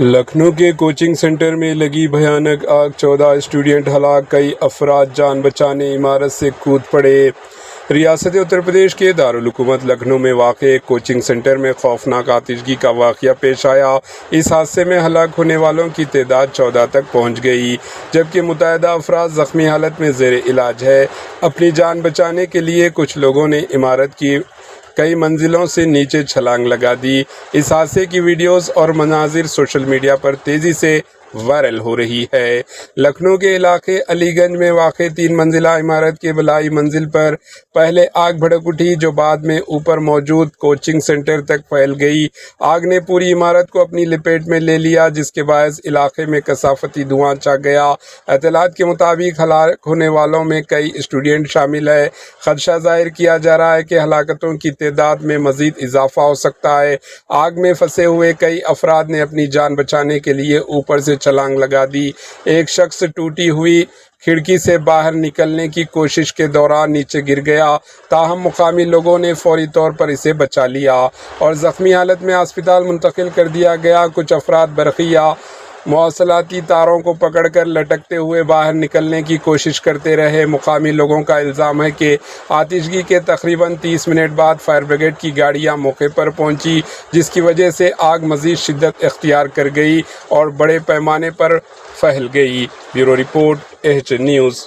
लखनऊ के coaching centre में लगी भयानक आग, 14 स्टूडेंट हलाक, कई अफराद जान बचाने इमारत से कूद पड़े। रियासत उत्तर प्रदेश के दारुल हुकूमत लखनऊ में वाक़े एक कोचिंग सेंटर में खौफनाक आतिशगी का वाक़या पेश आया। इस हादसे में हलाक होने वालों की तादाद 14 तक पहुँच गई, जबकि मुतअद्दिद अफराद ज़ख्मी हालत में ज़ेर इलाज है। अपनी जान बचाने के लिए कुछ लोगों ने इमारत की कई मंजिलों से नीचे छलांग लगा दी। इस हादसे की वीडियोस और मनाजिर सोशल मीडिया पर तेज़ी से वायरल हो रही है। लखनऊ के इलाके अलीगंज में वाक़े 3 मंजिला इमारत के बलाई मंजिल पर पहले आग भड़क उठी, जो बाद में ऊपर मौजूद कोचिंग सेंटर तक फैल गई। आग ने पूरी इमारत को अपनी लपेट में ले लिया, जिसके बायस इलाके में कसाफती धुआं छा गया। इत्तलात के मुताबिक हलाक होने वालों में कई स्टूडेंट शामिल है। खदशा जाहिर किया जा रहा है कि हलाकतों की तादाद में मज़ीद इजाफा हो सकता है। आग में फंसे हुए कई अफराद ने अपनी जान बचाने के लिए ऊपर से छलांग लगा दी। एक शख्स टूटी हुई खिड़की से बाहर निकलने की कोशिश के दौरान नीचे गिर गया, ताहम मुकामी लोगों ने फौरी तौर पर इसे बचा लिया और ज़ख्मी हालत में अस्पताल मुंतकिल कर दिया गया। कुछ अफराद बरक़िया मौसलाती तारों को पकड़कर लटकते हुए बाहर निकलने की कोशिश करते रहे। मुकामी लोगों का इल्ज़ाम है कि आतिशगी के तकरीबन 30 मिनट बाद फायर ब्रिगेड की गाड़ियां मौके पर पहुंची, जिसकी वजह से आग मज़ीद शिद्दत इख्तियार कर गई और बड़े पैमाने पर फैल गई। Bureau report, H news.